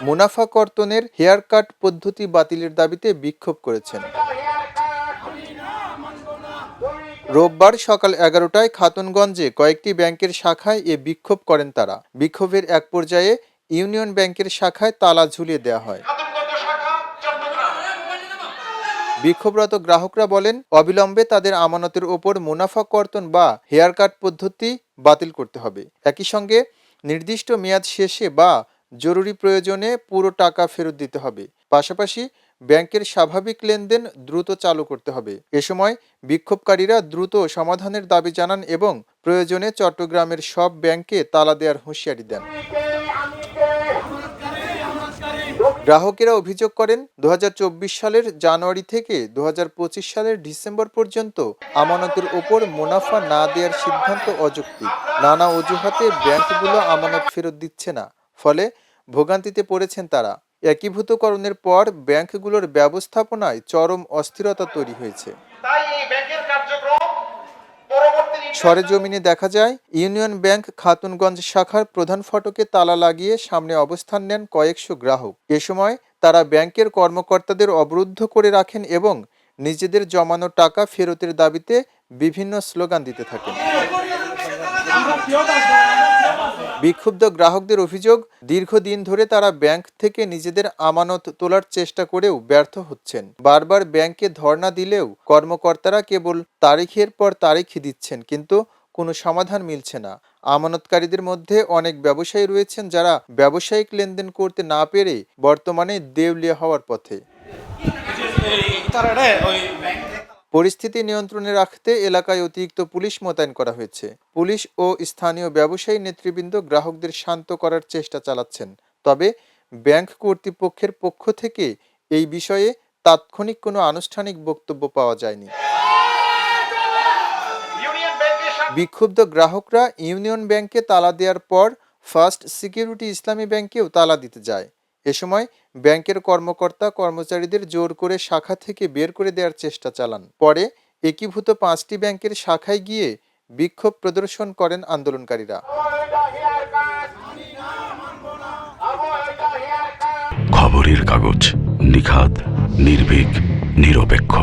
মুনাফা কর্তনের hair cut পদ্ধতি বাতিলের দাবিতে বিক্ষোভ করেছেন। রোববার সকাল 11টায় খাতুনগঞ্জে কয়েকটি ব্যাংকের শাখায় এ বিক্ষোভ করেন তারা। বিক্ষোভের এক পর্যায়ে ইউনিয়ন ব্যাংকের শাখায় তালা ঝুলিয়ে দেওয়া হয়। বিক্ষোভরত গ্রাহকরা বলেন, অবিলম্বে তাদের আমানতের ওপর মুনাফা কর্তন বা হেয়ার কাট পদ্ধতি বাতিল করতে হবে। একই সঙ্গে নির্দিষ্ট মেয়াদ শেষে বা জরুরি প্রয়োজনে পুরো টাকা ফেরত দিতে হবে। পাশাপাশি ব্যাংকের স্বাভাবিক লেনদেন দ্রুত চালু করতে হবে। এ সময় বিক্ষোভকারীরা দ্রুত সমাধানের দাবি জানান এবং প্রয়োজনে চট্টগ্রামের সব ব্যাংকে তালা দেওয়ার হুঁশিয়ারি দেন। গ্রাহকেরা অভিযোগ করেন, 2024 সালের জানুয়ারি থেকে 2025 সালের ডিসেম্বর পর্যন্ত আমানতের ওপর মুনাফা না দেওয়ার সিদ্ধান্ত অযৌক্তিক। নানা অজুহাতে ব্যাংকগুলো আমানত ফেরত দিচ্ছে না, ফলে ভোগান্তিতে পড়েছেন তারা। একীভূতকরণের পর ব্যাংকগুলোর ব্যবস্থাপনায় চরম অস্থিরতা তৈরি হয়েছে। সরেজমিনে দেখা যায়, ইউনিয়ন ব্যাংক খাতুনগঞ্জ শাখার প্রধান ফটকে তালা লাগিয়ে সামনে অবস্থান নেন কয়েকশো গ্রাহক। এ সময় তারা ব্যাংকের কর্মকর্তাদের অবরুদ্ধ করে রাখেন এবং নিজেদের জমানো টাকা ফেরতের দাবিতে বিভিন্ন স্লোগান দিতে থাকেন। বিক্ষুব্ধ গ্রাহকদের অভিযোগ, দীর্ঘদিন ধরে তারা ব্যাংক থেকে নিজেদের আমানত তোলার চেষ্টা করেও ব্যর্থ হচ্ছেন। বারবার ব্যাংকে ধর্ণা দিলেও কর্মকর্তারা কেবল তারিখের পর তারিখ দিচ্ছেন, কিন্তু কোনো সমাধান মিলছে না। আমানতকারীদের মধ্যে অনেক ব্যবসায়ী রয়েছেন যারা ব্যবসায়িক লেনদেন করতে না পেরে বর্তমানে দেউলিয়া হওয়ার পথে। পরিস্থিতি নিয়ন্ত্রণে রাখতে এলাকায় অতিরিক্ত পুলিশ মোতায়েন করা হয়েছে। পুলিশ ও স্থানীয় ব্যবসায়ী নেতৃবৃন্দ গ্রাহকদের শান্ত করার চেষ্টা চালাচ্ছেন। তবে ব্যাংক কর্তৃপক্ষের পক্ষ থেকে এই বিষয়ে তাৎক্ষণিক কোনো আনুষ্ঠানিক বক্তব্য পাওয়া যায়নি। বিক্ষুব্ধ গ্রাহকরা ইউনিয়ন ব্যাংকে তালা দেওয়ার পর ফার্স্ট সিকিউরিটি ইসলামী ব্যাংকেও তালা দিতে যায়। এ সময় ব্যাংকের কর্মকর্তা কর্মচারীদের জোর করে শাখা থেকে বের করে দেওয়ার চেষ্টা চালান। পরে একীভূত 5টি ব্যাংকের শাখায় গিয়ে বিক্ষোভ প্রদর্শন করেন আন্দোলনকারীরা। খবরের কাগজ, নিখাত, নির্ভীক, নিরপেক্ষ।